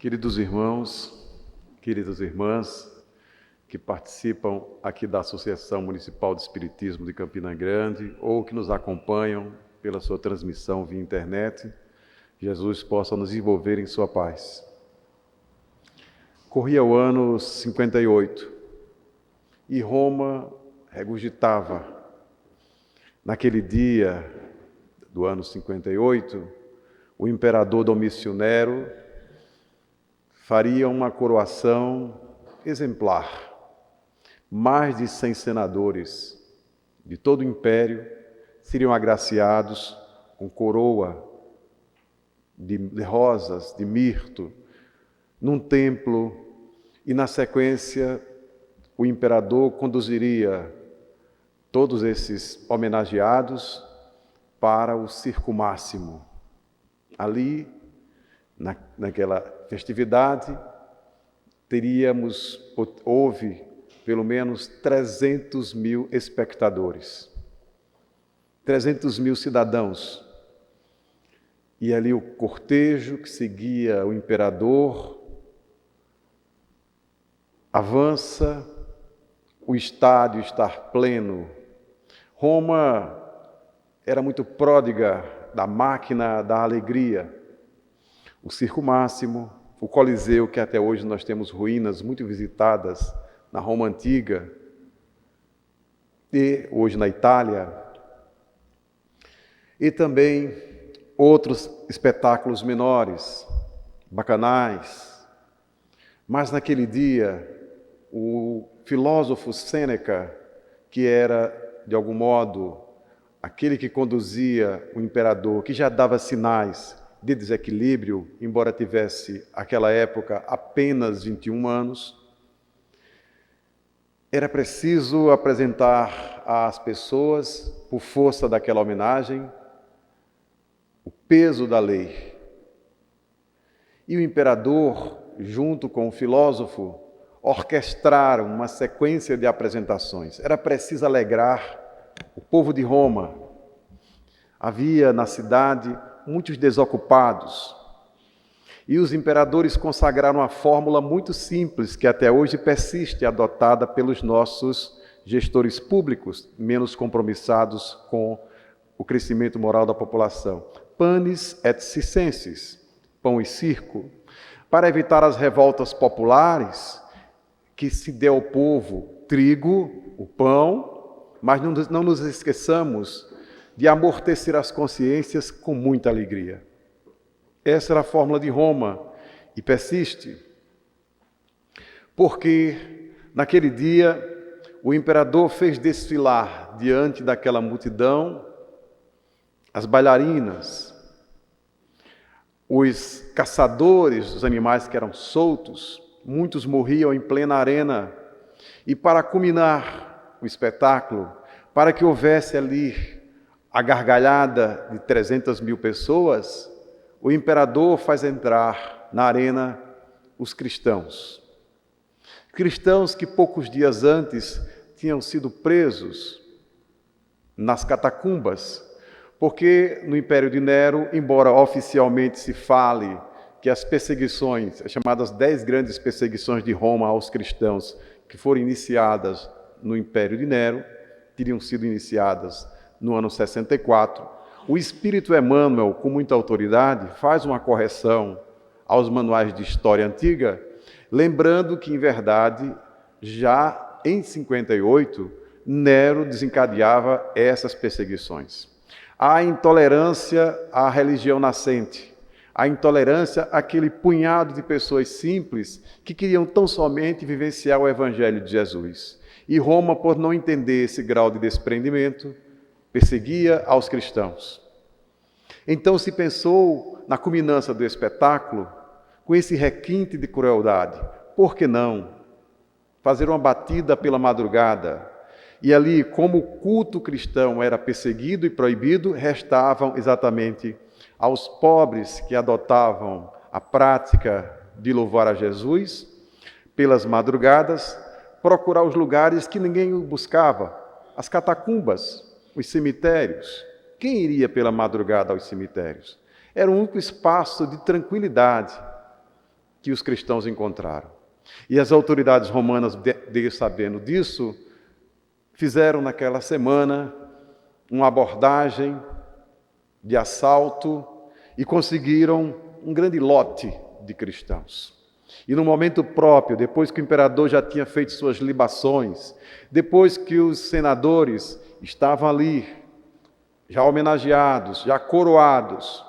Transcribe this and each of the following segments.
Queridos irmãos, queridas irmãs, que participam aqui da Associação Municipal de Espiritismo de Campina Grande ou que nos acompanham pela sua transmissão via internet, Jesus possa nos envolver em sua paz. Corria o ano 58 e Roma regurgitava. Naquele dia do ano 58, o imperador Domício Nero faria uma coroação exemplar. Mais de 100 senadores de todo o império seriam agraciados com coroa de rosas, de mirto, num templo, e na sequência o imperador conduziria todos esses homenageados para o Circo Máximo. Ali, naquela festividade, houve pelo menos 300 mil espectadores, 300 mil cidadãos. E ali o cortejo que seguia o imperador avança, o estádio está pleno. Roma era muito pródiga da máquina da alegria. O Circo Máximo, o Coliseu, que até hoje nós temos ruínas muito visitadas na Roma Antiga e hoje na Itália, e também outros espetáculos menores, bacanais. Mas naquele dia, o filósofo Sêneca, que era, de algum modo, aquele que conduzia o imperador, que já dava sinais de desequilíbrio, embora tivesse, naquela época, apenas 21 anos, era preciso apresentar às pessoas, por força daquela homenagem, o peso da lei. E o imperador, junto com o filósofo, orquestraram uma sequência de apresentações. Era preciso alegrar o povo de Roma. Havia na cidade muitos desocupados. E os imperadores consagraram uma fórmula muito simples, que até hoje persiste, adotada pelos nossos gestores públicos, menos compromissados com o crescimento moral da população. Panis et circenses, pão e circo. Para evitar as revoltas populares, que se dê ao povo trigo, o pão, mas não nos esqueçamos de amortecer as consciências com muita alegria. Essa era a fórmula de Roma e persiste, porque naquele dia o imperador fez desfilar diante daquela multidão as bailarinas, os caçadores dos animais que eram soltos, muitos morriam em plena arena, e para culminar o espetáculo, para que houvesse ali a gargalhada de 300 mil pessoas, o imperador faz entrar na arena os cristãos. Cristãos que poucos dias antes tinham sido presos nas catacumbas, porque no Império de Nero, embora oficialmente se fale que as perseguições, as chamadas 10 grandes perseguições de Roma aos cristãos, que foram iniciadas no Império de Nero, teriam sido iniciadas no ano 64, o Espírito Emmanuel, com muita autoridade, faz uma correção aos manuais de história antiga, lembrando que, em verdade, já em 58, Nero desencadeava essas perseguições. A intolerância à religião nascente, a intolerância àquele punhado de pessoas simples que queriam tão somente vivenciar o Evangelho de Jesus. E Roma, por não entender esse grau de desprendimento, perseguia aos cristãos. Então se pensou na culminância do espetáculo, com esse requinte de crueldade. Por que não fazer uma batida pela madrugada? E ali, como o culto cristão era perseguido e proibido, restavam exatamente aos pobres que adotavam a prática de louvar a Jesus, pelas madrugadas, procurar os lugares que ninguém buscava, as catacumbas, os cemitérios. Quem iria pela madrugada aos cemitérios? Era um único espaço de tranquilidade, que os cristãos encontraram. E as autoridades romanas, sabendo disso, fizeram naquela semana uma abordagem de assalto e conseguiram um grande lote de cristãos. E no momento próprio, depois que o imperador já tinha feito suas libações, depois que os senadores estavam ali, já homenageados, já coroados,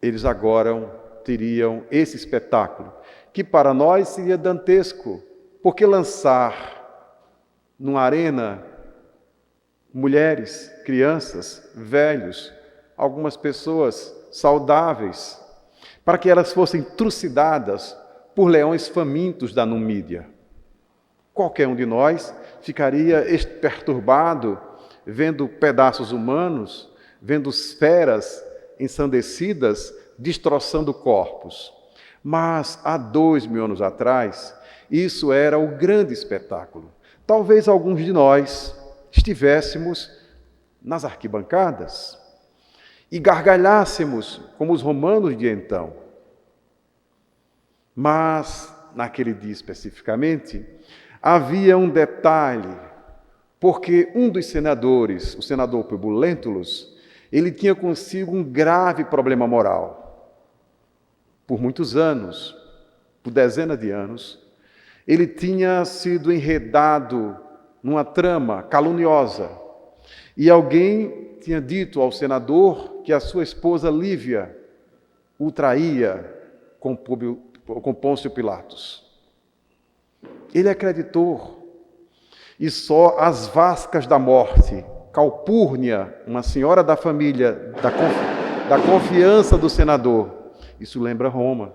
eles agora teriam esse espetáculo, que para nós seria dantesco, porque lançar numa arena mulheres, crianças, velhos, algumas pessoas saudáveis, para que elas fossem trucidadas por leões famintos da Numídia. Qualquer um de nós ficaria perturbado vendo pedaços humanos, vendo feras ensandecidas destroçando corpos. Mas há 2000 anos atrás, isso era o grande espetáculo. Talvez alguns de nós estivéssemos nas arquibancadas e gargalhássemos como os romanos de então. Mas, naquele dia especificamente, havia um detalhe, porque um dos senadores, o senador Publio Lentulus, ele tinha consigo um grave problema moral. Por muitos anos, por dezenas de anos, ele tinha sido enredado numa trama caluniosa. E alguém tinha dito ao senador que a sua esposa Lívia o traía com Pôncio Pilatos. Ele acreditou. E só as Vascas da Morte, Calpurnia, uma senhora da família, da confiança do senador, isso lembra Roma.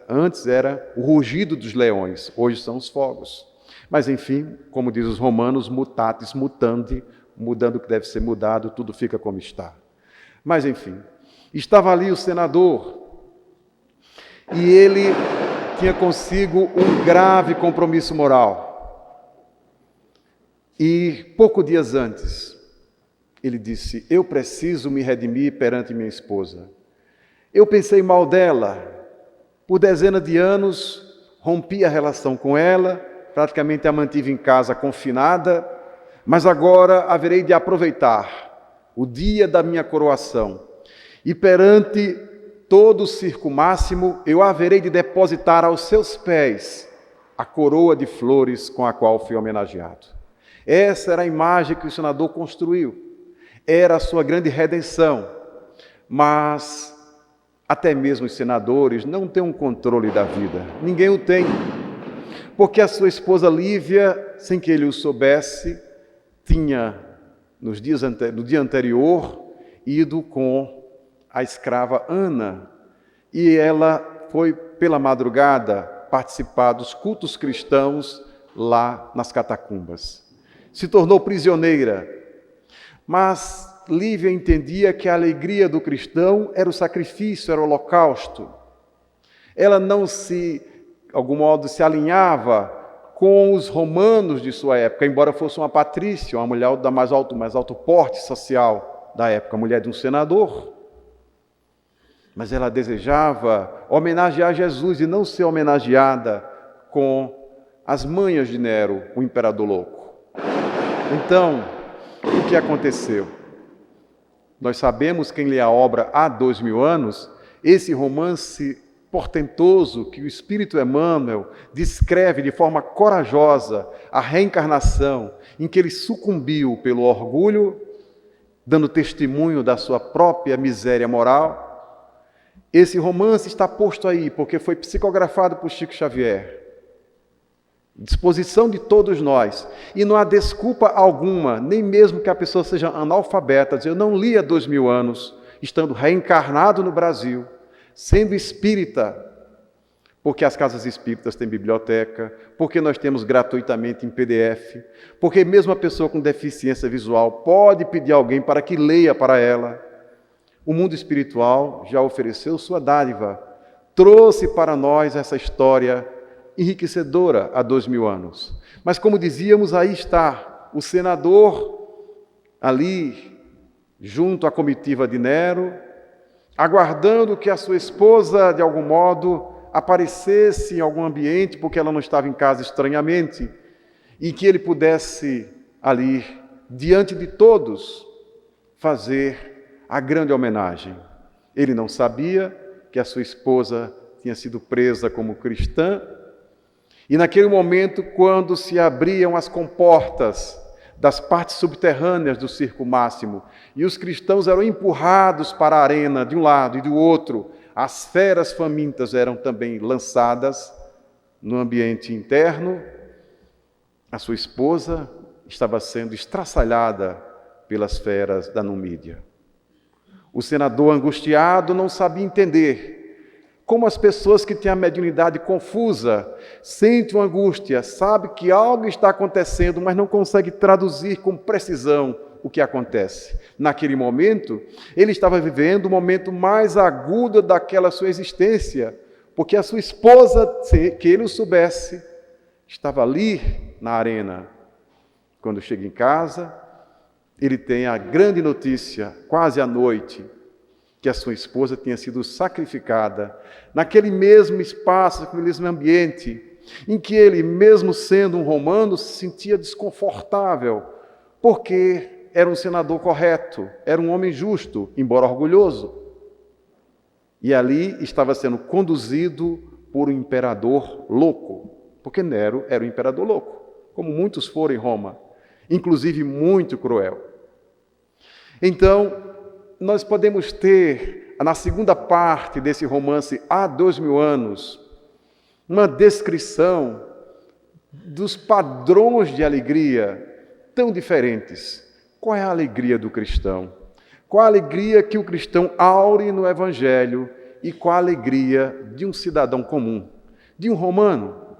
Antes era o rugido dos leões, hoje são os fogos. Mas enfim, como diz os romanos, mutatis mutandi, mudando o que deve ser mudado, tudo fica como está. Mas enfim, estava ali o senador, e ele tinha consigo um grave compromisso moral. E poucos dias antes, ele disse: eu preciso me redimir perante minha esposa. Eu pensei mal dela, por dezenas de anos, rompi a relação com ela, praticamente a mantive em casa confinada, mas agora haverei de aproveitar o dia da minha coroação. E perante todo o circo máximo, eu haverei de depositar aos seus pés a coroa de flores com a qual fui homenageado. Essa era a imagem que o senador construiu. Era a sua grande redenção. Mas até mesmo os senadores não têm um controle da vida. Ninguém o tem. Porque a sua esposa Lívia, sem que ele o soubesse, tinha, no dia anterior, ido com a escrava Ana. E ela foi, pela madrugada, participar dos cultos cristãos lá nas catacumbas. Se tornou prisioneira. Mas Lívia entendia que a alegria do cristão era o sacrifício, era o holocausto. Ela não de algum modo, se alinhava com os romanos de sua época, embora fosse uma patrícia, uma mulher da mais alto porte social da época, mulher de um senador. Mas ela desejava homenagear Jesus e não ser homenageada com as manhas de Nero, o imperador louco. Então, o que aconteceu? Nós sabemos, quem lê a obra há 2000 anos, esse romance portentoso que o Espírito Emmanuel descreve de forma corajosa a reencarnação, em que ele sucumbiu pelo orgulho, dando testemunho da sua própria miséria moral. Esse romance está posto aí porque foi psicografado por Chico Xavier. Disposição de todos nós. E não há desculpa alguma, nem mesmo que a pessoa seja analfabeta, dizer: eu não li há 2000 anos, estando reencarnado no Brasil, sendo espírita, porque as casas espíritas têm biblioteca, porque nós temos gratuitamente em PDF, porque mesmo a pessoa com deficiência visual pode pedir a alguém para que leia para ela. O mundo espiritual já ofereceu sua dádiva, trouxe para nós essa história enriquecedora há 2000 anos. Mas, como dizíamos, aí está o senador ali, junto à comitiva de Nero, aguardando que a sua esposa, de algum modo, aparecesse em algum ambiente, porque ela não estava em casa estranhamente, e que ele pudesse ali, diante de todos, fazer a grande homenagem. Ele não sabia que a sua esposa tinha sido presa como cristã, e naquele momento, quando se abriam as comportas das partes subterrâneas do circo máximo, e os cristãos eram empurrados para a arena de um lado e do outro, as feras famintas eram também lançadas no ambiente interno, a sua esposa estava sendo estraçalhada pelas feras da Numídia. O senador, angustiado, não sabia entender como as pessoas que têm a mediunidade confusa sentem uma angústia, sabe que algo está acontecendo, mas não consegue traduzir com precisão o que acontece. Naquele momento, ele estava vivendo o momento mais agudo daquela sua existência, porque a sua esposa, sem que ele o soubesse, estava ali na arena. Quando chega em casa, ele tem a grande notícia, quase à noite, que a sua esposa tinha sido sacrificada naquele mesmo espaço, naquele mesmo ambiente, em que ele, mesmo sendo um romano, se sentia desconfortável, porque era um senador correto, era um homem justo, embora orgulhoso. E ali estava sendo conduzido por um imperador louco, porque Nero era um imperador louco, como muitos foram em Roma, inclusive muito cruel. Então, nós podemos ter, na segunda parte desse romance, há 2000 anos, uma descrição dos padrões de alegria tão diferentes. Qual é a alegria do cristão? Qual a alegria que o cristão aure no Evangelho e qual a alegria de um cidadão comum, de um romano?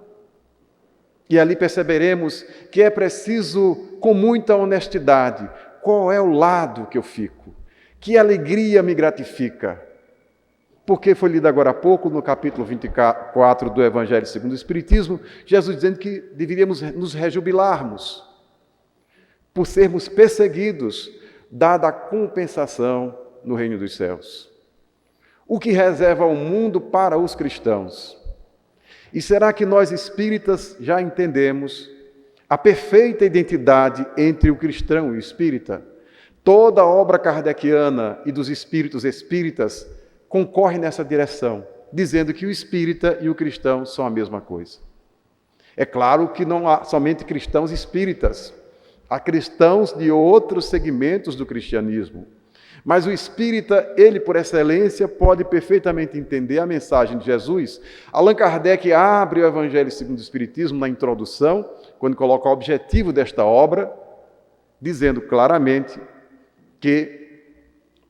E ali perceberemos que é preciso, com muita honestidade, qual é o lado que eu fico? Que alegria me gratifica? Porque foi lido agora há pouco, no capítulo 24 do Evangelho segundo o Espiritismo, Jesus dizendo que deveríamos nos rejubilarmos por sermos perseguidos, dada a compensação no reino dos céus. O que reserva o mundo para os cristãos? E será que nós espíritas já entendemos a perfeita identidade entre o cristão e o espírita? Toda a obra kardeciana e dos espíritos espíritas concorre nessa direção, dizendo que o espírita e o cristão são a mesma coisa. É claro que não há somente cristãos espíritas, há cristãos de outros segmentos do cristianismo. Mas o espírita, ele por excelência, pode perfeitamente entender a mensagem de Jesus. Allan Kardec abre o Evangelho segundo o Espiritismo na introdução, quando coloca o objetivo desta obra, dizendo claramente que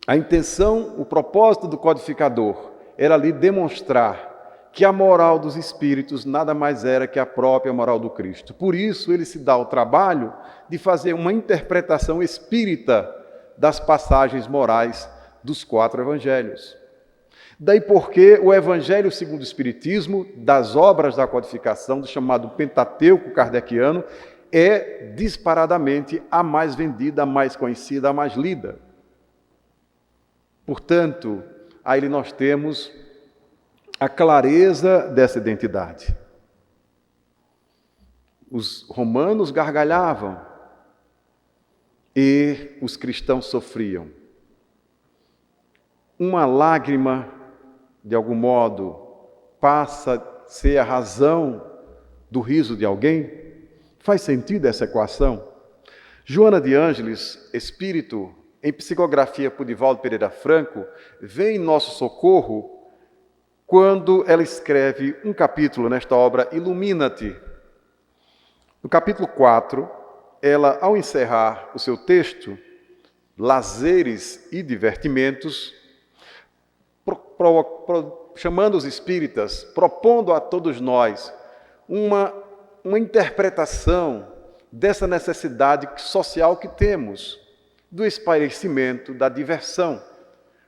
a intenção, o propósito do codificador era ali demonstrar que a moral dos espíritos nada mais era que a própria moral do Cristo. Por isso ele se dá o trabalho de fazer uma interpretação espírita das passagens morais dos 4 evangelhos. Daí porque o Evangelho segundo o Espiritismo, das obras da codificação, do chamado Pentateuco kardeciano, é disparadamente a mais vendida, a mais conhecida, a mais lida. Portanto, aí nós temos a clareza dessa identidade. Os romanos gargalhavam e os cristãos sofriam. Uma lágrima, de algum modo, passa a ser a razão do riso de alguém? Faz sentido essa equação? Joana de Ângeles, espírito, em psicografia por Divaldo Pereira Franco, vem em nosso socorro quando ela escreve um capítulo nesta obra, Ilumina-te. No capítulo 4, ela, ao encerrar o seu texto, Lazeres e Divertimentos, chamando os espíritas, propondo a todos nós uma interpretação dessa necessidade social que temos, do espairecimento, da diversão.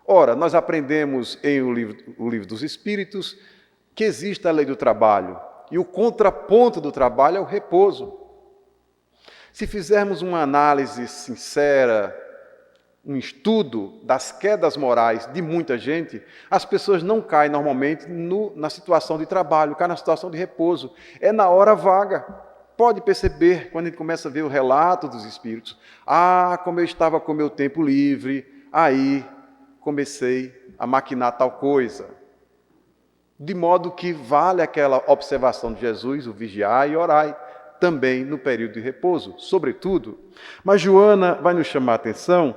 Ora, nós aprendemos em o livro dos Espíritos que existe a lei do trabalho, e o contraponto do trabalho é o repouso. Se fizermos uma análise sincera, um estudo das quedas morais de muita gente, as pessoas não caem normalmente na situação de trabalho, caem na situação de repouso. É na hora vaga. Pode perceber, quando a gente começa a ver o relato dos espíritos, como eu estava com o meu tempo livre, aí comecei a maquinar tal coisa. De modo que vale aquela observação de Jesus, o vigiai e orai, também no período de repouso, sobretudo. Mas Joana vai nos chamar a atenção,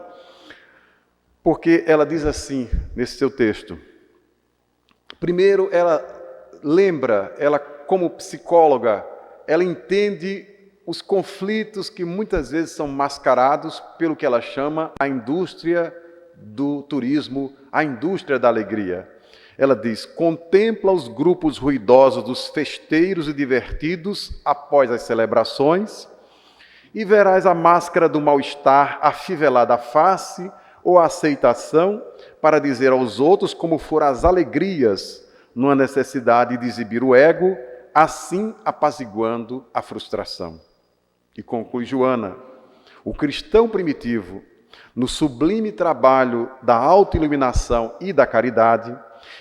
porque ela diz assim, nesse seu texto. Primeiro, ela lembra, ela como psicóloga, ela entende os conflitos que muitas vezes são mascarados pelo que ela chama a indústria do turismo, a indústria da alegria. Ela diz, contempla os grupos ruidosos dos festeiros e divertidos após as celebrações e verás a máscara do mal-estar afivelada à face ou a aceitação para dizer aos outros como foram as alegrias numa necessidade de exibir o ego, assim apaziguando a frustração. E conclui Joana, o cristão primitivo, no sublime trabalho da autoiluminação e da caridade,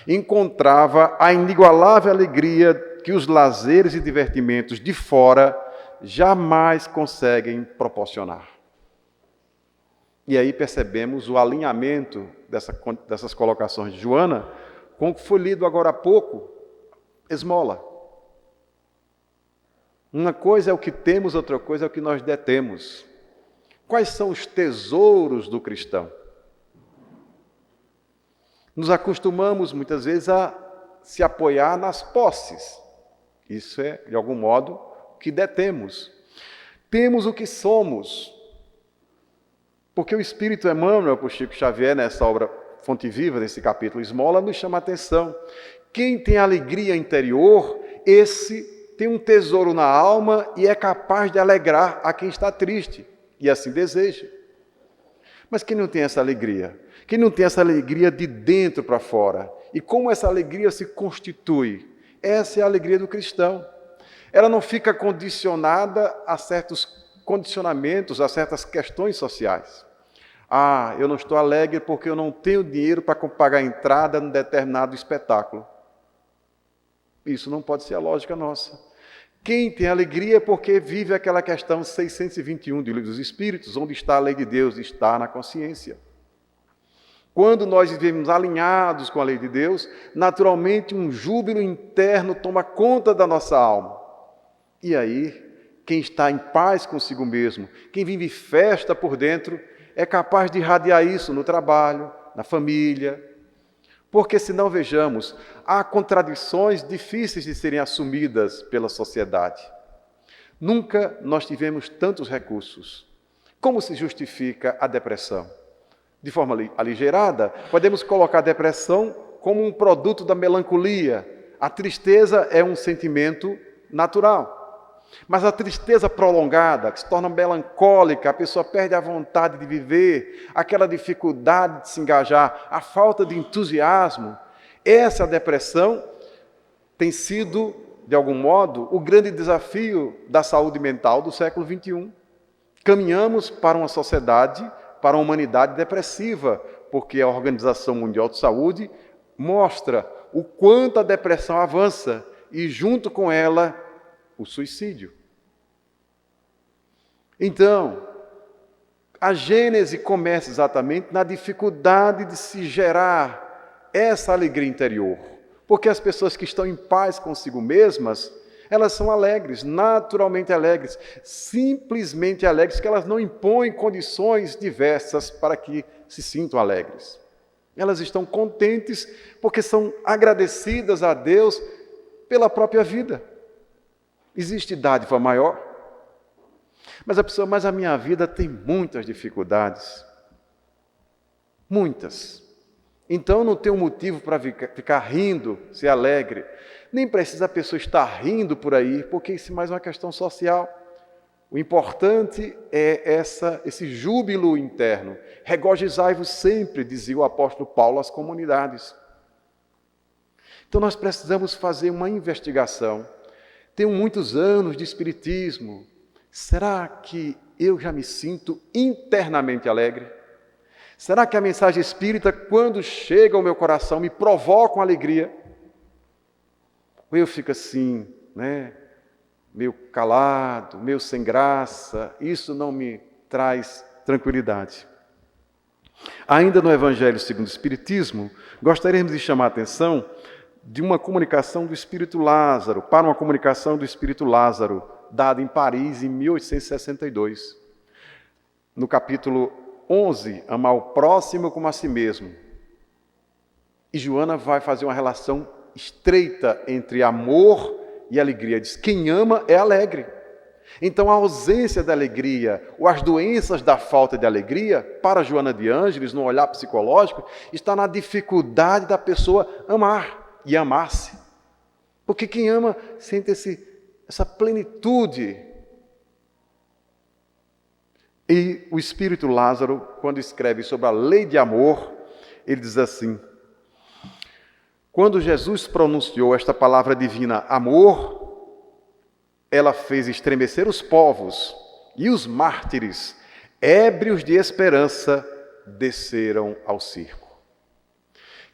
encontrava a inigualável alegria que os lazeres e divertimentos de fora jamais conseguem proporcionar. E aí percebemos o alinhamento dessas colocações de Joana com o que foi lido agora há pouco, esmola. Uma coisa é o que temos, outra coisa é o que nós detemos. Quais são os tesouros do cristão? Nos acostumamos, muitas vezes, a se apoiar nas posses. Isso é, de algum modo, o que detemos. Temos o que somos. Porque o Espírito Emmanuel, por Chico Xavier, nessa obra Fonte Viva, nesse capítulo Esmola, nos chama a atenção. Quem tem alegria interior, esse tem um tesouro na alma e é capaz de alegrar a quem está triste, e assim deseja. Mas quem não tem essa alegria? Quem não tem essa alegria de dentro para fora? E como essa alegria se constitui? Essa é a alegria do cristão. Ela não fica condicionada a certos condicionamentos, a certas questões sociais. Eu não estou alegre porque eu não tenho dinheiro para pagar a entrada num determinado espetáculo. Isso não pode ser a lógica nossa. Quem tem alegria é porque vive aquela questão 621 do Livro dos Espíritos, onde está a lei de Deus, está na consciência. Quando nós vivemos alinhados com a lei de Deus, naturalmente um júbilo interno toma conta da nossa alma. E aí, quem está em paz consigo mesmo, quem vive festa por dentro, é capaz de irradiar isso no trabalho, na família. Porque, se não vejamos, há contradições difíceis de serem assumidas pela sociedade. Nunca nós tivemos tantos recursos. Como se justifica a depressão? De forma aligerada, podemos colocar a depressão como um produto da melancolia. A tristeza é um sentimento natural. Mas a tristeza prolongada, que se torna melancólica, a pessoa perde a vontade de viver, aquela dificuldade de se engajar, a falta de entusiasmo, essa depressão tem sido, de algum modo, o grande desafio da saúde mental do século XXI. Caminhamos para uma sociedade, para uma humanidade depressiva, porque a Organização Mundial de Saúde mostra o quanto a depressão avança e, junto com ela, o suicídio. Então, a gênese começa exatamente na dificuldade de se gerar essa alegria interior. Porque as pessoas que estão em paz consigo mesmas, elas são alegres, naturalmente alegres, simplesmente alegres, que elas não impõem condições diversas para que se sintam alegres. Elas estão contentes porque são agradecidas a Deus pela própria vida. Existe dádiva maior? Mas a minha vida tem muitas dificuldades. Muitas. Então não tem um motivo para ficar rindo, ser alegre. Nem precisa a pessoa estar rindo por aí, porque isso é mais uma questão social. O importante é esse júbilo interno. Regozijai-vos sempre, dizia o apóstolo Paulo às comunidades. Então nós precisamos fazer uma investigação. Tenho muitos anos de espiritismo. Será que eu já me sinto internamente alegre? Será que a mensagem espírita, quando chega ao meu coração, me provoca uma alegria? Ou eu fico assim, né? Meio calado, meio sem graça, isso não me traz tranquilidade. Ainda no Evangelho segundo o Espiritismo, gostaríamos de chamar a atenção de uma comunicação do Espírito Lázaro, para uma comunicação do Espírito Lázaro, dada em Paris em 1862. No capítulo 11, amar o próximo como a si mesmo. E Joana vai fazer uma relação estreita entre amor e alegria. Diz, quem ama é alegre. Então a ausência da alegria, ou as doenças da falta de alegria, para Joana de Ângeles, no olhar psicológico, está na dificuldade da pessoa amar e amar-se. Porque quem ama sente essa plenitude. E o Espírito Lázaro, quando escreve sobre a lei de amor, ele diz assim, quando Jesus pronunciou esta palavra divina, amor, ela fez estremecer os povos, e os mártires, ébrios de esperança, desceram ao circo.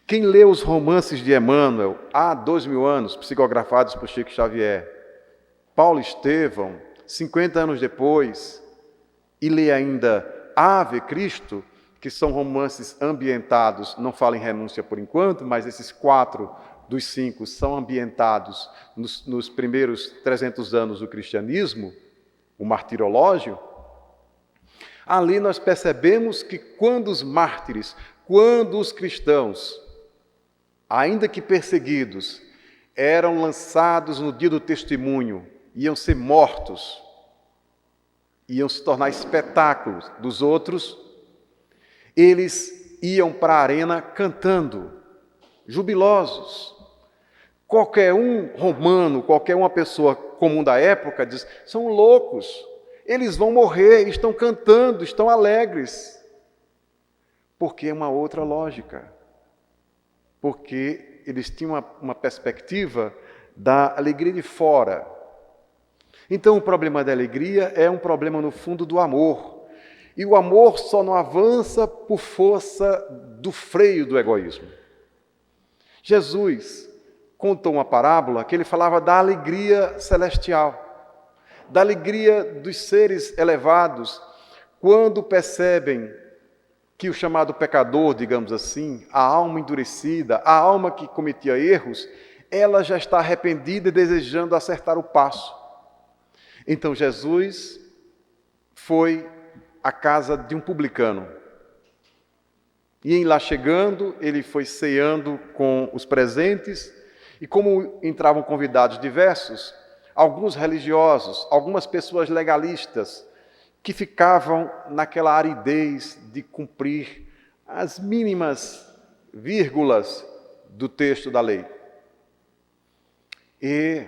Quem lê os romances de Emmanuel, há 2000 anos, psicografados por Chico Xavier, Paulo Estevão, 50 anos depois, e lê ainda Ave Cristo, que são romances ambientados, não falo em renúncia por enquanto, mas esses 4 dos 5 são ambientados nos primeiros 300 anos do cristianismo, o martirológio. Ali nós percebemos que quando os mártires, quando os cristãos, ainda que perseguidos, eram lançados no dia do testemunho, iam ser mortos, iam se tornar espetáculos dos outros, eles iam para a arena cantando, jubilosos. Qualquer um romano, qualquer uma pessoa comum da época diz, são loucos, eles vão morrer, estão cantando, estão alegres. Porque é uma outra lógica. Porque eles tinham uma perspectiva da alegria de fora. Então o problema da alegria é um problema no fundo do amor. E o amor só não avança por força do freio do egoísmo. Jesus contou uma parábola que ele falava da alegria celestial, da alegria dos seres elevados, quando percebem que o chamado pecador, digamos assim, a alma endurecida, a alma que cometia erros, ela já está arrependida e desejando acertar o passo. Então Jesus foi à casa de um publicano. E em lá chegando, ele foi ceando com os presentes, e como entravam convidados diversos, alguns religiosos, algumas pessoas legalistas, que ficavam naquela aridez de cumprir as mínimas vírgulas do texto da lei. E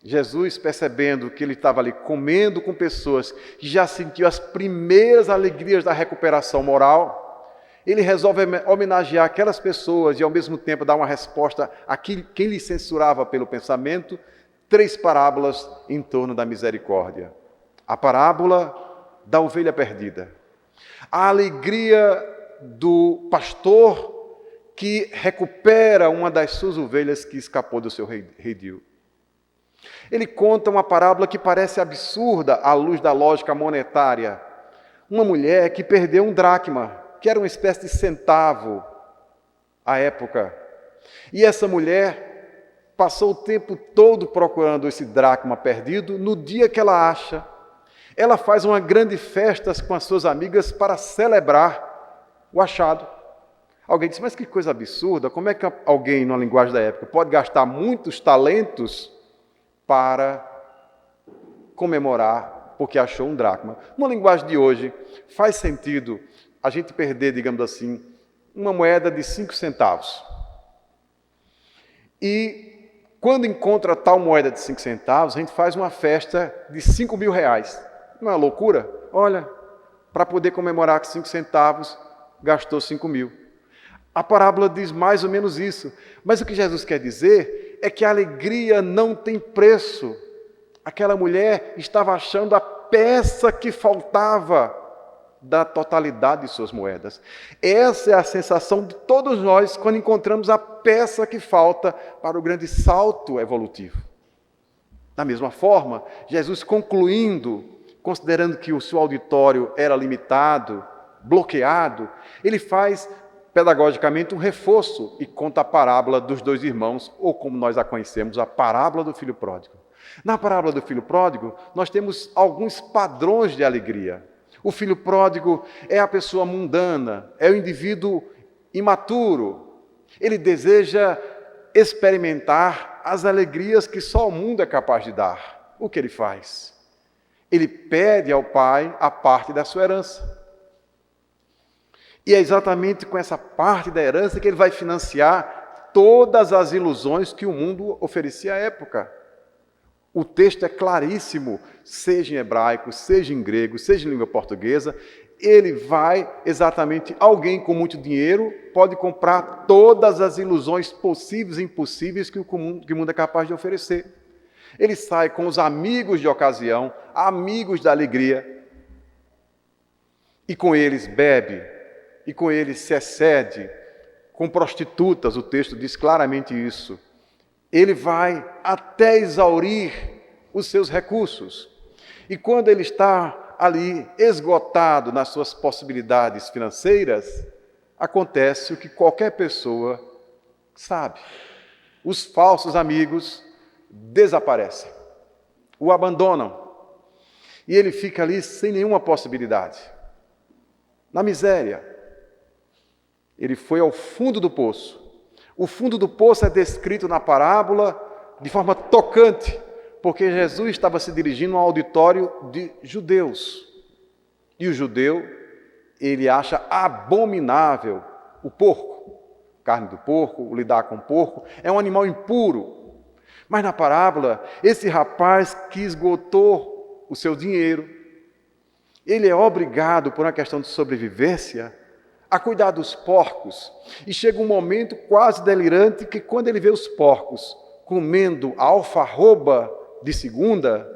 Jesus, percebendo que ele estava ali comendo com pessoas que já sentiam as primeiras alegrias da recuperação moral, ele resolve homenagear aquelas pessoas e, ao mesmo tempo, dar uma resposta a quem lhe censurava pelo pensamento, 3 parábolas em torno da misericórdia. A parábola da ovelha perdida. A alegria do pastor que recupera uma das suas ovelhas que escapou do seu redil. Ele conta uma parábola que parece absurda à luz da lógica monetária. Uma mulher que perdeu um dracma, que era uma espécie de centavo à época. E essa mulher passou o tempo todo procurando esse dracma perdido. No dia que ela acha, ela faz uma grande festa com as suas amigas para celebrar o achado. Alguém diz, mas que coisa absurda, como é que alguém, na linguagem da época, pode gastar muitos talentos para comemorar porque achou um dracma? Na linguagem de hoje, faz sentido a gente perder, digamos assim, uma moeda de 5 centavos. E quando encontra tal moeda de 5 centavos, a gente faz uma festa de 5 mil reais. Não é uma loucura? Olha, para poder comemorar com 5 centavos, gastou 5 mil. A parábola diz mais ou menos isso. Mas o que Jesus quer dizer é que a alegria não tem preço. Aquela mulher estava achando a peça que faltava da totalidade de suas moedas. Essa é a sensação de todos nós quando encontramos a peça que falta para o grande salto evolutivo. Da mesma forma, Jesus concluindo, considerando que o seu auditório era limitado, bloqueado, ele faz pedagogicamente um reforço e conta a parábola dos dois irmãos, ou como nós a conhecemos, a parábola do filho pródigo. Na parábola do filho pródigo, nós temos alguns padrões de alegria. O filho pródigo é a pessoa mundana, é o indivíduo imaturo. Ele deseja experimentar as alegrias que só o mundo é capaz de dar. O que ele faz? Ele pede ao pai a parte da sua herança. E é exatamente com essa parte da herança que ele vai financiar todas as ilusões que o mundo oferecia à época. O texto é claríssimo, seja em hebraico, seja em grego, seja em língua portuguesa. Ele vai exatamente, alguém com muito dinheiro pode comprar todas as ilusões possíveis e impossíveis que o mundo é capaz de oferecer. Ele sai com os amigos de ocasião, amigos da alegria, e com eles bebe, e com eles se excede, com prostitutas, o texto diz claramente isso. Ele vai até exaurir os seus recursos. E quando ele está ali esgotado nas suas possibilidades financeiras, acontece o que qualquer pessoa sabe. Os falsos amigos desaparecem, o abandonam. E ele fica ali sem nenhuma possibilidade, na miséria. Ele foi ao fundo do poço. O fundo do poço é descrito na parábola de forma tocante, porque Jesus estava se dirigindo a um auditório de judeus. E o judeu, ele acha abominável o porco, carne do porco, o lidar com porco, é um animal impuro. Mas na parábola, esse rapaz que esgotou o seu dinheiro, ele é obrigado, por uma questão de sobrevivência, a cuidar dos porcos. E chega um momento quase delirante que quando ele vê os porcos comendo a alfarroba de segunda,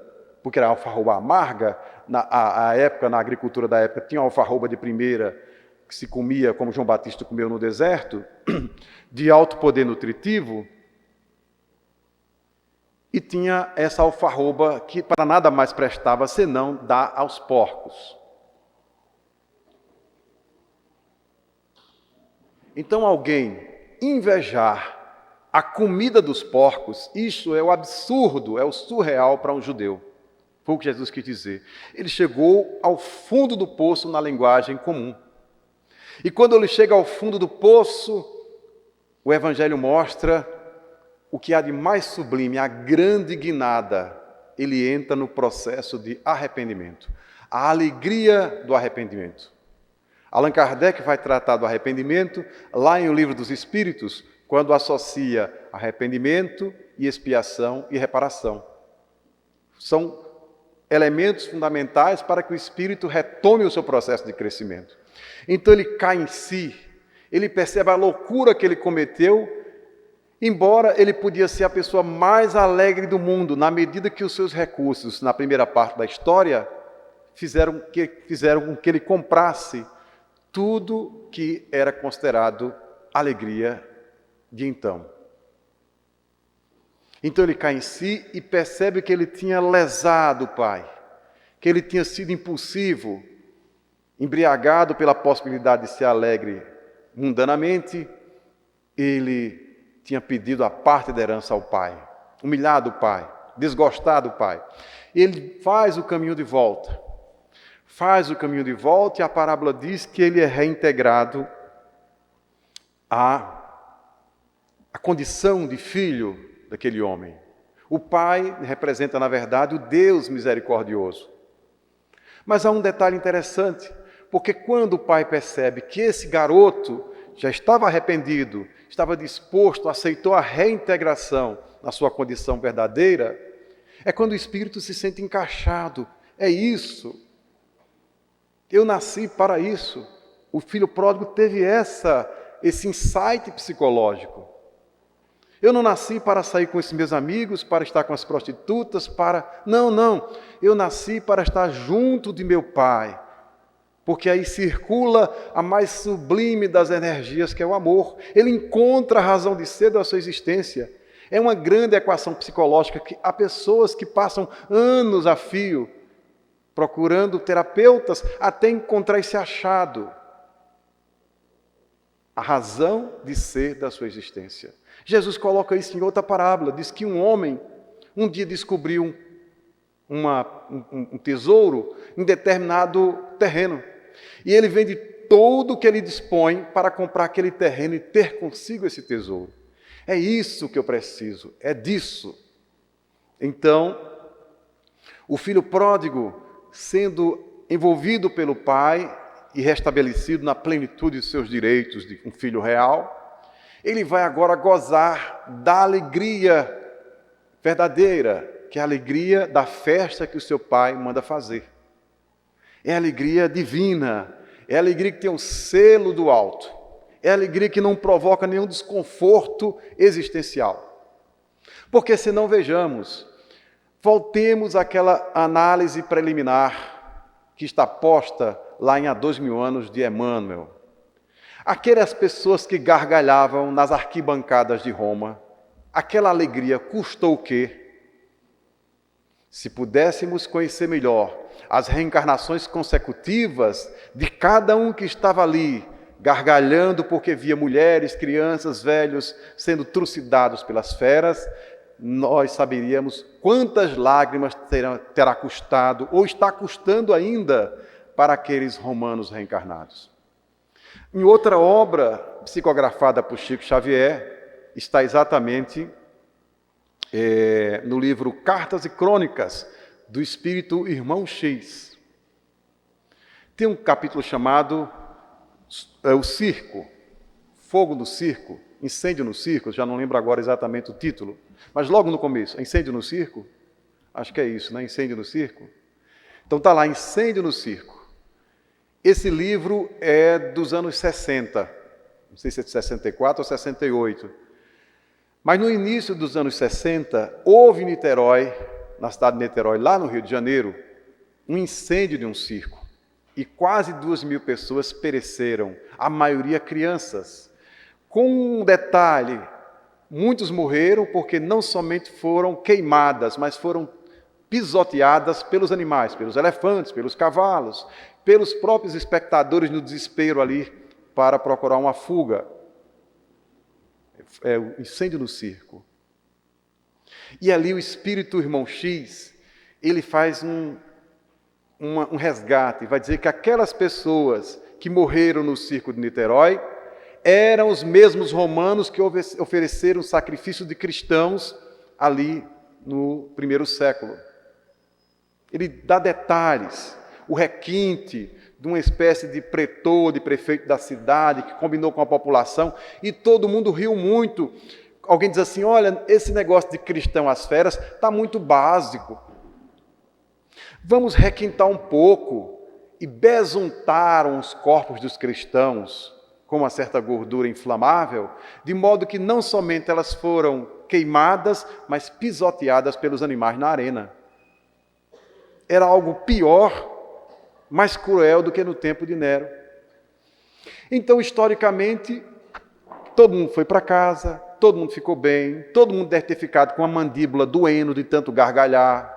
porque era a alfarroba amarga, na agricultura da época tinha a alfarroba de primeira, que se comia, como João Batista comeu no deserto, de alto poder nutritivo, e tinha essa alfarroba que para nada mais prestava senão dar aos porcos. Então alguém invejar a comida dos porcos, isso é o absurdo, é o surreal para um judeu. Foi o que Jesus quis dizer. Ele chegou ao fundo do poço na linguagem comum. E quando ele chega ao fundo do poço, o Evangelho mostra o que há de mais sublime, a grande guinada. Ele entra no processo de arrependimento. A alegria do arrependimento. Allan Kardec vai tratar do arrependimento lá em O Livro dos Espíritos, quando associa arrependimento e expiação e reparação. São elementos fundamentais para que o espírito retome o seu processo de crescimento. Então ele cai em si, ele percebe a loucura que ele cometeu, embora ele podia ser a pessoa mais alegre do mundo, na medida que os seus recursos, na primeira parte da história, fizeram com que ele comprasse tudo que era considerado alegria de então. Então ele cai em si e percebe que ele tinha lesado o pai, que ele tinha sido impulsivo, embriagado pela possibilidade de ser alegre mundanamente. Ele tinha pedido a parte da herança ao pai, humilhado o pai, desgostado o pai. Ele faz o caminho de volta. E a parábola diz que ele é reintegrado à condição de filho daquele homem. O pai representa, na verdade, o Deus misericordioso. Mas há um detalhe interessante, porque quando o pai percebe que esse garoto já estava arrependido, estava disposto, aceitou a reintegração na sua condição verdadeira, é quando o espírito se sente encaixado. É isso. Eu nasci para isso. O filho pródigo teve esse insight psicológico. Eu não nasci para sair com esses meus amigos, para estar com as prostitutas, Não. Eu nasci para estar junto de meu pai. porque aí circula a mais sublime das energias, que é o amor. Ele encontra a razão de ser da sua existência. É uma grande equação psicológica que há pessoas que passam anos a fio procurando terapeutas até encontrar esse achado, a razão de ser da sua existência. Jesus coloca isso em outra parábola, diz que um homem um dia descobriu um tesouro em determinado terreno, e ele vende todo o que ele dispõe para comprar aquele terreno e ter consigo esse tesouro. É isso que eu preciso, é disso. Então, o filho pródigo, sendo envolvido pelo pai e restabelecido na plenitude de seus direitos de um filho real, ele vai agora gozar da alegria verdadeira, que é a alegria da festa que o seu pai manda fazer. É a alegria divina, é a alegria que tem o selo do alto, é a alegria que não provoca nenhum desconforto existencial. Porque senão, vejamos, voltemos àquela análise preliminar que está posta lá em Há 2000 anos de Emmanuel. Aquelas pessoas que gargalhavam nas arquibancadas de Roma, aquela alegria custou o quê? Se pudéssemos conhecer melhor as reencarnações consecutivas de cada um que estava ali, gargalhando porque via mulheres, crianças, velhos sendo trucidados pelas feras, nós saberíamos quantas lágrimas terá custado, ou está custando ainda, para aqueles romanos reencarnados. Em outra obra psicografada por Chico Xavier, está exatamente no livro Cartas e Crônicas do Espírito Irmão X. Tem um capítulo chamado O Circo, Fogo no Circo, Incêndio no Circo, já não lembro agora exatamente o título, mas logo no começo, Incêndio no Circo? Acho que é isso, né? Incêndio no Circo? Então está lá, Incêndio no Circo. Esse livro é dos anos 60, não sei se é de 64 ou 68, mas no início dos anos 60, houve em Niterói, na cidade de Niterói, lá no Rio de Janeiro, um incêndio de um circo, e quase 2.000 pessoas pereceram, a maioria crianças. Com um detalhe, muitos morreram porque não somente foram queimadas, mas foram pisoteadas pelos animais, pelos elefantes, pelos cavalos, pelos próprios espectadores no desespero ali para procurar uma fuga. É o incêndio no circo. E ali o Espírito Irmão X, ele faz um resgate, vai dizer que aquelas pessoas que morreram no circo de Niterói eram os mesmos romanos que ofereceram sacrifício de cristãos ali no primeiro século. Ele dá detalhes, o requinte de uma espécie de pretor, de prefeito da cidade, que combinou com a população, e todo mundo riu muito. Alguém diz assim, olha, esse negócio de cristão às feras está muito básico. Vamos requintar um pouco e besuntar os corpos dos cristãos com uma certa gordura inflamável, de modo que não somente elas foram queimadas, mas pisoteadas pelos animais na arena. Era algo pior, mais cruel do que no tempo de Nero. Então, historicamente, todo mundo foi para casa, todo mundo ficou bem, todo mundo deve ter ficado com a mandíbula doendo de tanto gargalhar,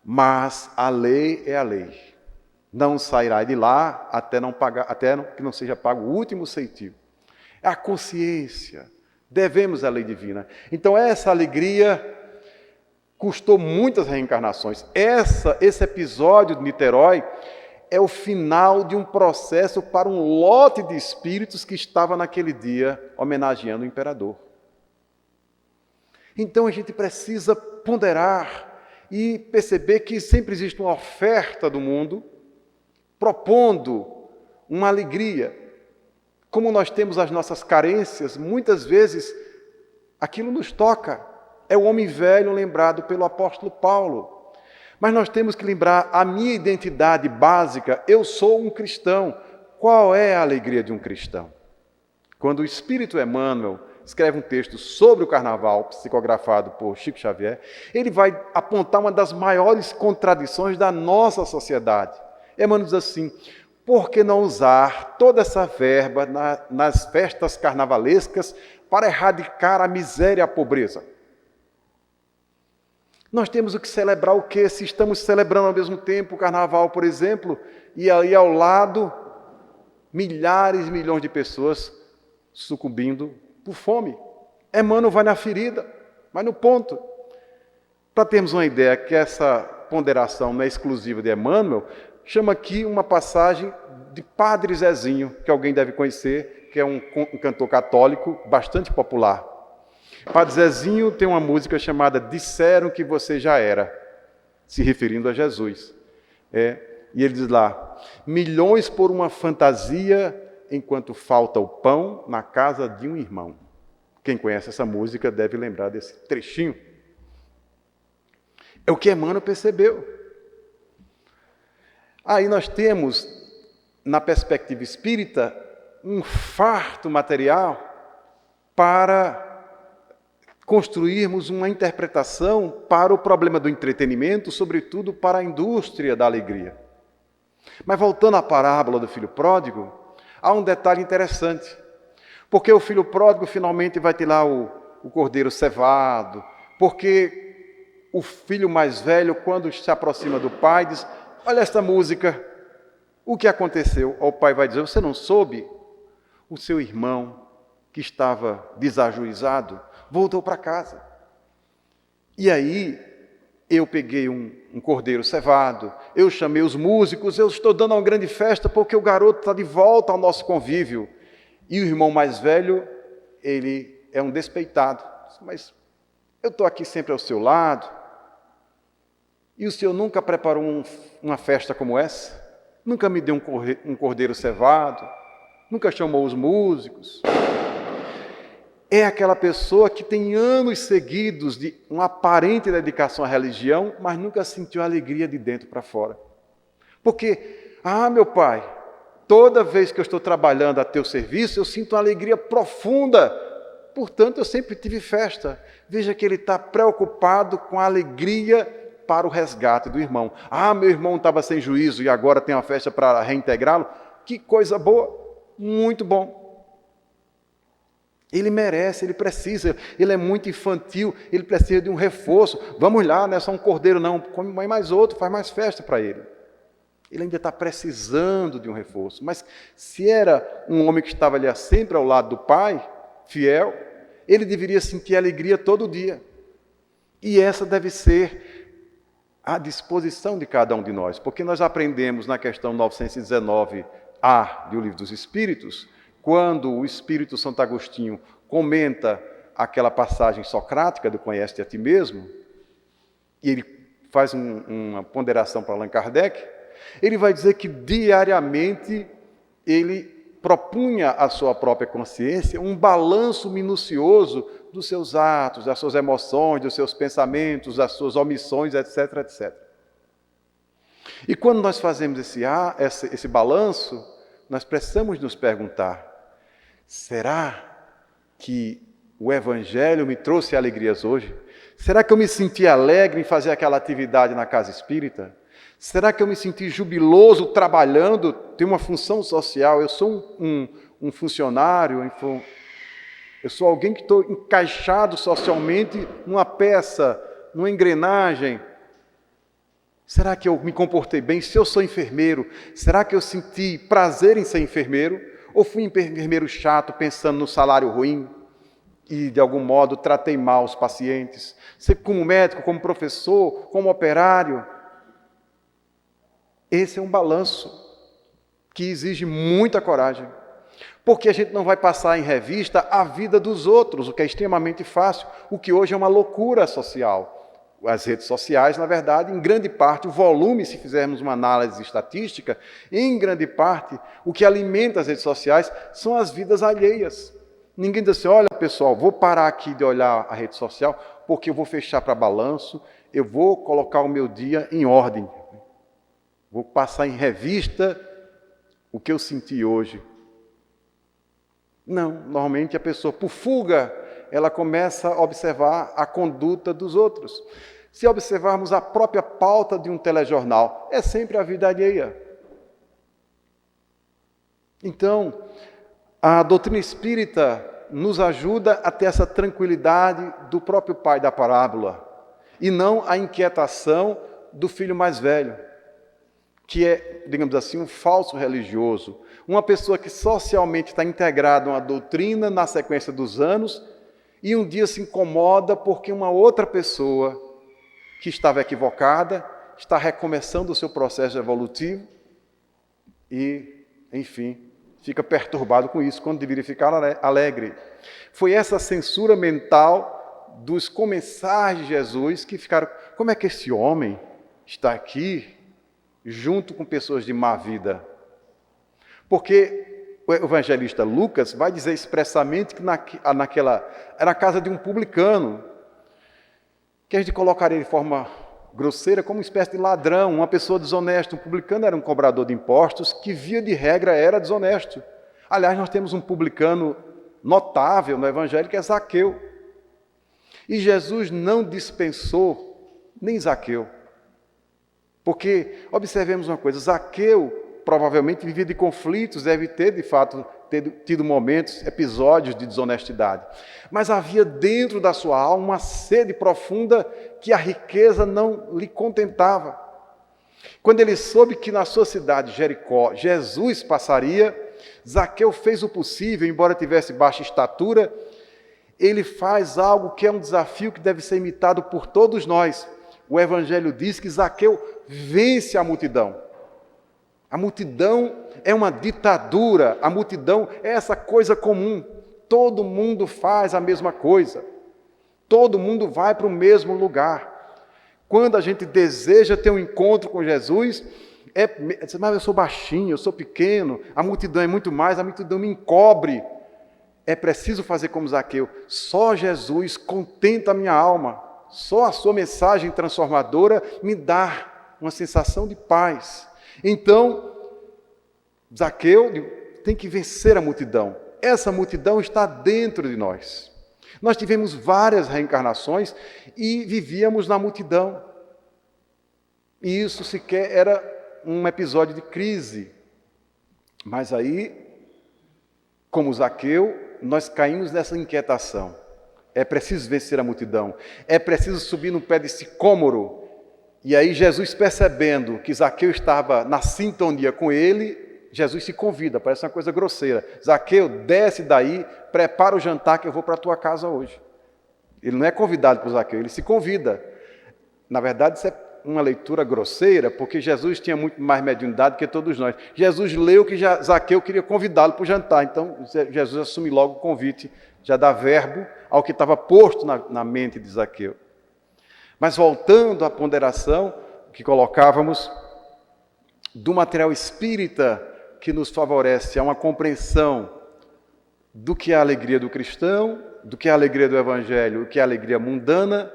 mas a lei é a lei. Não sairá de lá até que não seja pago o último ceitil. É a consciência. Devemos a lei divina. Então, essa alegria custou muitas reencarnações. Esse episódio de Niterói é o final de um processo para um lote de espíritos que estava naquele dia homenageando o imperador. Então a gente precisa ponderar e perceber que sempre existe uma oferta do mundo propondo uma alegria. Como nós temos as nossas carências, muitas vezes aquilo nos toca. É o homem velho lembrado pelo apóstolo Paulo. Mas nós temos que lembrar a minha identidade básica. Eu sou um cristão. Qual é a alegria de um cristão? Quando o Espírito Emmanuel escreve um texto sobre o carnaval, psicografado por Chico Xavier, ele vai apontar uma das maiores contradições da nossa sociedade. Emmanuel diz assim, por que não usar toda essa verba nas festas carnavalescas para erradicar a miséria e a pobreza? Nós temos o que celebrar o quê? Se estamos celebrando ao mesmo tempo o carnaval, por exemplo, e aí ao lado milhares e milhões de pessoas sucumbindo por fome. Emmanuel vai na ferida, vai no ponto. Para termos uma ideia que essa ponderação não é exclusiva de Emmanuel, chama aqui uma passagem de Padre Zezinho, que alguém deve conhecer, que é um cantor católico bastante popular. Padre Zezinho tem uma música chamada Disseram que Você Já Era, se referindo a Jesus. E ele diz lá, milhões por uma fantasia, enquanto falta o pão na casa de um irmão. Quem conhece essa música deve lembrar desse trechinho. É o que Emmanuel percebeu. Aí nós temos, na perspectiva espírita, um farto material para construirmos uma interpretação para o problema do entretenimento, sobretudo para a indústria da alegria. Mas voltando à parábola do filho pródigo, há um detalhe interessante. Porque o filho pródigo finalmente vai ter lá o cordeiro cevado, porque o filho mais velho, quando se aproxima do pai, diz, olha esta música, o que aconteceu? O pai vai dizer, você não soube? O seu irmão, que estava desajuizado, voltou para casa. E aí, eu peguei um cordeiro cevado, eu chamei os músicos, eu estou dando uma grande festa porque o garoto está de volta ao nosso convívio. E o irmão mais velho, ele é um despeitado. Mas eu estou aqui sempre ao seu lado, e o senhor nunca preparou uma festa como essa? Nunca me deu um cordeiro cevado? Nunca chamou os músicos? É aquela pessoa que tem anos seguidos de uma aparente dedicação à religião, mas nunca sentiu a alegria de dentro para fora. Porque, meu pai, toda vez que eu estou trabalhando a teu serviço, eu sinto uma alegria profunda. Portanto, eu sempre tive festa. Veja que ele está preocupado com a alegria para o resgate do irmão. Meu irmão estava sem juízo e agora tem uma festa para reintegrá-lo. Que coisa boa, muito bom. Ele merece, ele precisa, ele é muito infantil, ele precisa de um reforço. Vamos lá, não é só um cordeiro não, come mais outro, faz mais festa para ele. Ele ainda está precisando de um reforço. Mas se era um homem que estava ali sempre ao lado do pai, fiel, ele deveria sentir alegria todo dia. E essa deve ser a disposição de cada um de nós. Porque nós aprendemos na questão 919A do Livro dos Espíritos, quando o Espírito Santo Agostinho comenta aquela passagem socrática do conhece-te a ti mesmo, e ele faz uma ponderação para Allan Kardec, ele vai dizer que diariamente ele propunha à sua própria consciência um balanço minucioso dos seus atos, das suas emoções, dos seus pensamentos, das suas omissões, etc, etc. E quando nós fazemos esse balanço, nós precisamos nos perguntar, será que o Evangelho me trouxe alegrias hoje? Será que eu me senti alegre em fazer aquela atividade na casa espírita? Será que eu me senti jubiloso trabalhando? Tenho uma função social, eu sou um funcionário, eu sou alguém que estou encaixado socialmente numa peça, numa engrenagem. Será que eu me comportei bem? Se eu sou enfermeiro, será que eu senti prazer em ser enfermeiro? Ou fui enfermeiro chato, pensando no salário ruim e, de algum modo, tratei mal os pacientes? Como médico, como professor, como operário? Esse é um balanço que exige muita coragem. Porque a gente não vai passar em revista a vida dos outros, o que é extremamente fácil, o que hoje é uma loucura social. As redes sociais, na verdade, em grande parte, o volume, se fizermos uma análise estatística, em grande parte, o que alimenta as redes sociais são as vidas alheias. Ninguém diz assim, olha pessoal, vou parar aqui de olhar a rede social, porque eu vou fechar para balanço, eu vou colocar o meu dia em ordem. Vou passar em revista o que eu senti hoje. Não, normalmente a pessoa, por fuga, ela começa a observar a conduta dos outros. Se observarmos a própria pauta de um telejornal, é sempre a vida alheia. Então, a doutrina espírita nos ajuda a ter essa tranquilidade do próprio pai da parábola, e não a inquietação do filho mais velho, que é, digamos assim, um falso religioso, uma pessoa que socialmente está integrada a uma doutrina na sequência dos anos, e um dia se incomoda porque uma outra pessoa que estava equivocada está recomeçando o seu processo evolutivo e, enfim, fica perturbado com isso, quando deveria ficar alegre. Foi essa censura mental dos comensais de Jesus que ficaram: como é que esse homem está aqui junto com pessoas de má vida? Porque o evangelista Lucas vai dizer expressamente que naquela era a casa de um publicano, que a gente colocaria de forma grosseira como uma espécie de ladrão, uma pessoa desonesta. Um publicano era um cobrador de impostos que, via de regra, era desonesto. Aliás, nós temos um publicano notável no Evangelho, que é Zaqueu. E Jesus não dispensou nem Zaqueu. Porque, observemos uma coisa, Zaqueu provavelmente vivia de conflitos, deve ter, de fato, tido momentos, episódios de desonestidade. Mas havia dentro da sua alma uma sede profunda que a riqueza não lhe contentava. Quando ele soube que na sua cidade, Jericó, Jesus passaria, Zaqueu fez o possível, embora tivesse baixa estatura, ele faz algo que é um desafio que deve ser imitado por todos nós. O Evangelho diz que Zaqueu vence a multidão. A multidão é uma ditadura, a multidão é essa coisa comum. Todo mundo faz a mesma coisa. Todo mundo vai para o mesmo lugar. Quando a gente deseja ter um encontro com Jesus, mas eu sou baixinho, eu sou pequeno, a multidão é muito mais, a multidão me encobre. É preciso fazer como Zaqueu. Só Jesus contenta a minha alma. Só a sua mensagem transformadora me dá uma sensação de paz. Então, Zaqueu tem que vencer a multidão. Essa multidão está dentro de nós. Nós tivemos várias reencarnações e vivíamos na multidão. E isso sequer era um episódio de crise. Mas aí, como Zaqueu, nós caímos nessa inquietação. É preciso vencer a multidão. É preciso subir no pé de sicômoro. E aí Jesus, percebendo que Zaqueu estava na sintonia com ele, Jesus se convida, parece uma coisa grosseira. Zaqueu, desce daí, prepara o jantar que eu vou para a tua casa hoje. Ele não é convidado por Zaqueu, ele se convida. Na verdade, isso é uma leitura grosseira, porque Jesus tinha muito mais mediunidade que todos nós. Jesus leu que Zaqueu queria convidá-lo para o jantar, então Jesus assume logo o convite, já dá verbo ao que estava posto na mente de Zaqueu. Mas voltando à ponderação que colocávamos do material espírita que nos favorece a uma compreensão do que é a alegria do cristão, do que é a alegria do evangelho, o que é a alegria mundana,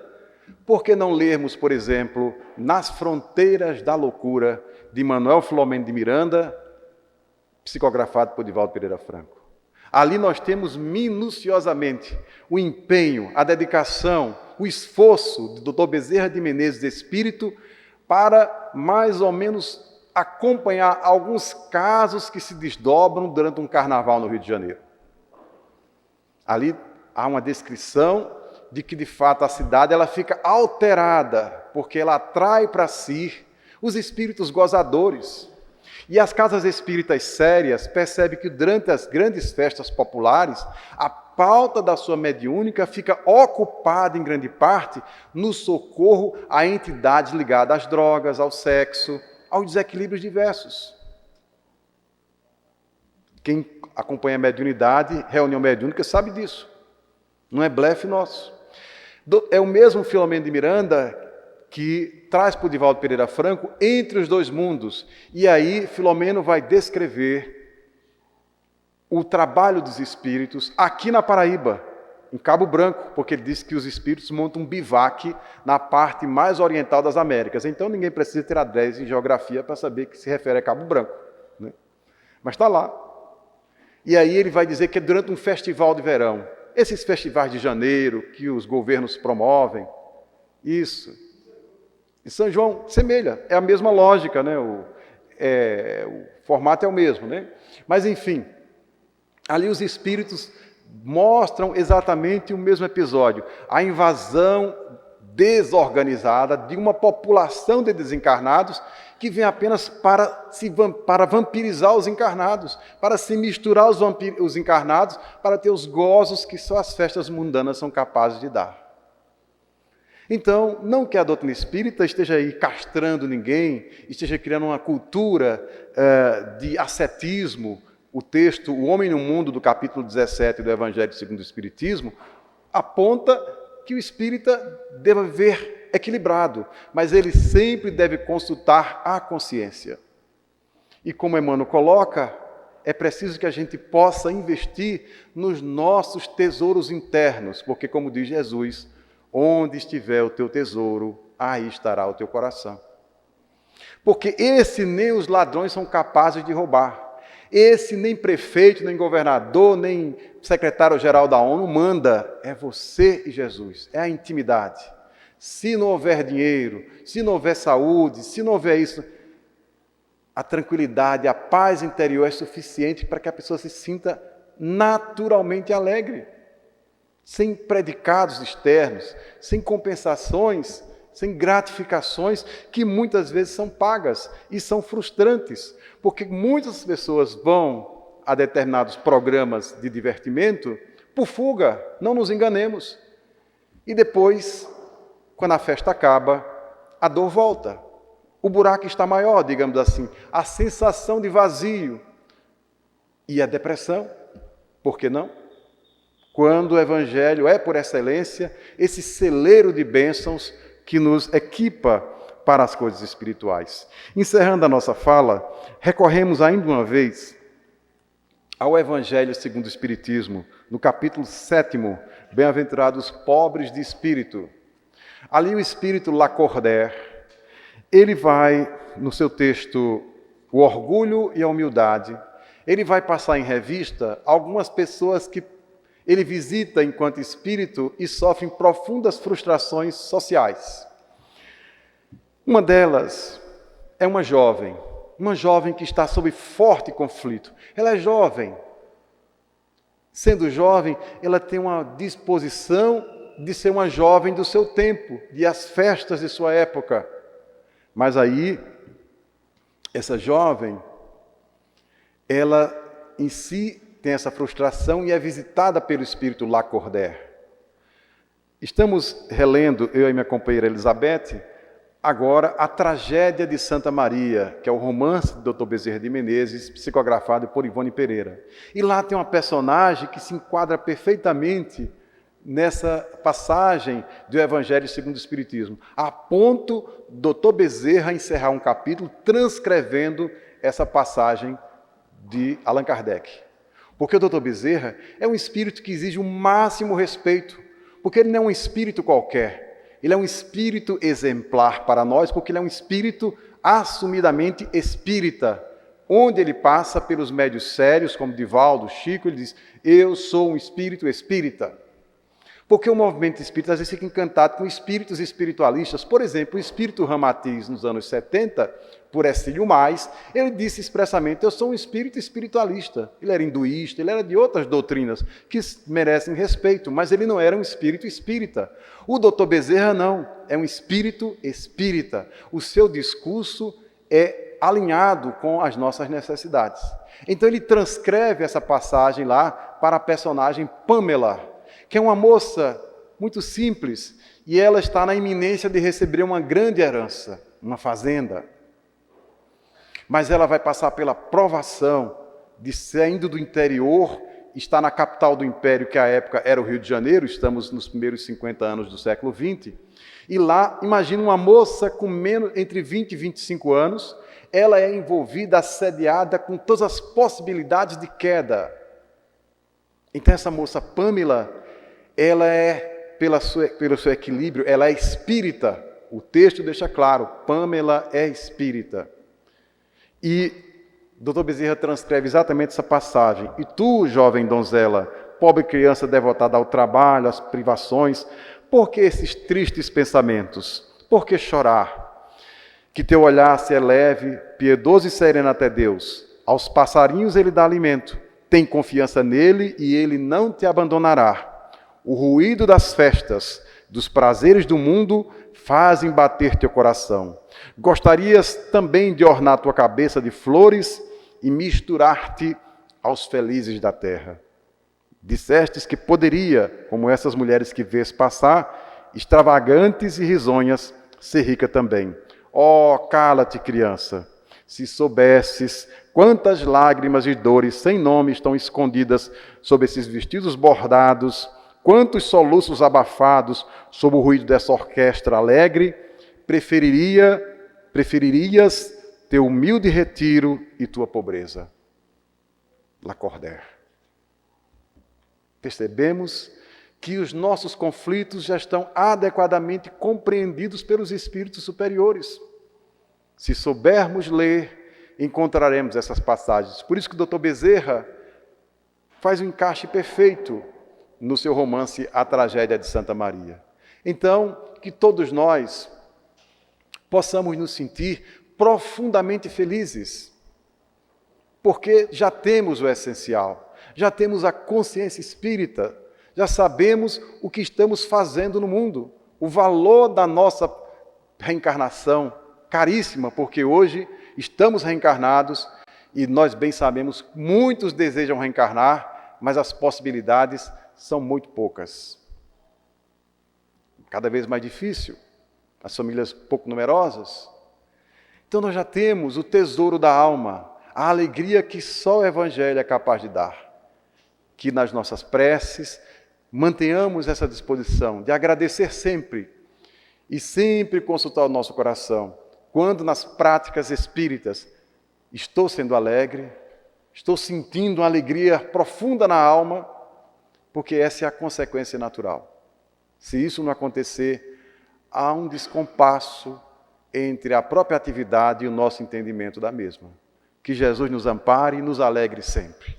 por que não lermos, por exemplo, Nas Fronteiras da Loucura, de Manuel Filomeno de Miranda, psicografado por Divaldo Pereira Franco. Ali nós temos minuciosamente o empenho, a dedicação, o esforço do Dr. Bezerra de Menezes Espírito para mais ou menos acompanhar alguns casos que se desdobram durante um carnaval no Rio de Janeiro. Ali há uma descrição de que, de fato, a cidade ela fica alterada, porque ela atrai para si os espíritos gozadores. E as casas espíritas sérias percebem que durante as grandes festas populares, a pauta da sua mediúnica fica ocupada em grande parte no socorro a entidades ligadas às drogas, ao sexo, aos desequilíbrios diversos. Quem acompanha a mediunidade, reunião mediúnica, sabe disso. Não é blefe nosso. É o mesmo Filomeno de Miranda que traz para o Divaldo Pereira Franco Entre os Dois Mundos. E aí Filomeno vai descrever o trabalho dos espíritos aqui na Paraíba, em Cabo Branco, porque ele diz que os espíritos montam um bivaque na parte mais oriental das Américas. Então ninguém precisa ter 10 em geografia para saber que se refere a Cabo Branco, né? Mas está lá. E aí ele vai dizer que é durante um festival de verão. Esses festivais de janeiro que os governos promovem, isso. E São João semelha, é a mesma lógica, né? O O formato é o mesmo, né? Mas, enfim, ali os espíritos mostram exatamente o mesmo episódio. A invasão desorganizada de uma população de desencarnados que vem apenas para vampirizar os encarnados, para se misturar os encarnados, para ter os gozos que só as festas mundanas são capazes de dar. Então, não que a doutrina espírita esteja aí castrando ninguém, esteja criando uma cultura de ascetismo. O texto O Homem no Mundo, do capítulo 17 do Evangelho segundo o Espiritismo, aponta que o espírita deve viver equilibrado, mas ele sempre deve consultar a consciência. E como Emmanuel coloca, é preciso que a gente possa investir nos nossos tesouros internos, porque, como diz Jesus, onde estiver o teu tesouro, aí estará o teu coração. Porque esse nem os ladrões são capazes de roubar. Esse nem prefeito, nem governador, nem secretário-geral da ONU manda. É você e Jesus, é a intimidade. Se não houver dinheiro, se não houver saúde, se não houver isso, a tranquilidade, a paz interior é suficiente para que a pessoa se sinta naturalmente alegre. Sem predicados externos, sem compensações, sem gratificações que muitas vezes são pagas e são frustrantes, porque muitas pessoas vão a determinados programas de divertimento por fuga, não nos enganemos. E depois, quando a festa acaba, a dor volta. O buraco está maior, digamos assim, a sensação de vazio e a depressão. Por que não? Quando o Evangelho é, por excelência, esse celeiro de bênçãos que nos equipa para as coisas espirituais. Encerrando a nossa fala, recorremos ainda uma vez ao Evangelho segundo o Espiritismo, no capítulo 7, Bem-aventurados pobres de espírito. Ali o espírito Lacordaire, ele vai, no seu texto, O Orgulho e a Humildade, ele vai passar em revista algumas pessoas que ele visita enquanto espírito e sofrem profundas frustrações sociais. Uma delas é uma jovem que está sob forte conflito. Ela é jovem. Sendo jovem, ela tem uma disposição de ser uma jovem do seu tempo, de as festas de sua época. Mas aí, essa jovem, ela em si tem essa frustração e é visitada pelo espírito Lacordaire. Estamos relendo, eu e minha companheira Elizabeth, agora a Tragédia de Santa Maria, que é o romance do Dr. Bezerra de Menezes, psicografado por Ivone Pereira. E lá tem uma personagem que se enquadra perfeitamente nessa passagem do Evangelho segundo o Espiritismo, a ponto do Dr. Bezerra encerrar um capítulo transcrevendo essa passagem de Allan Kardec. Porque o Dr. Bezerra é um espírito que exige o máximo respeito, porque ele não é um espírito qualquer, ele é um espírito exemplar para nós, porque ele é um espírito assumidamente espírita. Onde ele passa pelos médios sérios, como Divaldo, Chico, ele diz, eu sou um espírito espírita. Porque o movimento espírita às vezes fica encantado com espíritos espiritualistas. Por exemplo, o espírito Ramatiz, nos anos 70, por Hercílio Mais, ele disse expressamente, eu sou um espírito espiritualista. Ele era hinduísta, ele era de outras doutrinas que merecem respeito, mas ele não era um espírito espírita. O doutor Bezerra não, é um espírito espírita. O seu discurso é alinhado com as nossas necessidades. Então ele transcreve essa passagem lá para a personagem Pamela, que é uma moça muito simples, e ela está na iminência de receber uma grande herança, uma fazenda. Mas ela vai passar pela provação de saindo do interior, está na capital do império, que à época era o Rio de Janeiro, estamos nos primeiros 50 anos do século XX, e lá, imagina uma moça com entre 20 e 25 anos, ela é envolvida, assediada com todas as possibilidades de queda. Então essa moça Pamela, ela é, pelo seu equilíbrio, ela é espírita. O texto deixa claro, Pamela é espírita. E Dr. Bezerra transcreve exatamente essa passagem. E tu, jovem donzela, pobre criança devotada ao trabalho, às privações, por que esses tristes pensamentos? Por que chorar? Que teu olhar se eleve, piedoso e sereno até Deus, Aos passarinhos ele dá alimento. Tem confiança nele e ele não te abandonará. O ruído das festas, dos prazeres do mundo, fazem bater teu coração. Gostarias também de ornar tua cabeça de flores e misturar-te aos felizes da terra. Dissestes que poderia, como essas mulheres que vês passar, extravagantes e risonhas, ser rica também. Oh, cala-te, criança! Se soubesses quantas lágrimas e dores sem nome estão escondidas sob esses vestidos bordados, quantos soluços abafados sob o ruído dessa orquestra alegre, preferirias teu humilde retiro e tua pobreza. Lacordaire. Percebemos que os nossos conflitos já estão adequadamente compreendidos pelos espíritos superiores. Se soubermos ler, encontraremos essas passagens. Por isso que o Dr. Bezerra faz um encaixe perfeito no seu romance A Tragédia de Santa Maria. Então, que todos nós possamos nos sentir profundamente felizes, porque já temos o essencial, já temos a consciência espírita, já sabemos o que estamos fazendo no mundo, o valor da nossa reencarnação, caríssima, porque hoje estamos reencarnados e nós bem sabemos, muitos desejam reencarnar, mas as possibilidades são muito poucas. Cada vez mais difícil, as famílias pouco numerosas. Então nós já temos o tesouro da alma, a alegria que só o Evangelho é capaz de dar. Que nas nossas preces mantenhamos essa disposição de agradecer sempre e sempre consultar o nosso coração. Quando nas práticas espíritas estou sendo alegre, estou sentindo uma alegria profunda na alma, porque essa é a consequência natural. Se isso não acontecer, há um descompasso entre a própria atividade e o nosso entendimento da mesma. Que Jesus nos ampare e nos alegre sempre.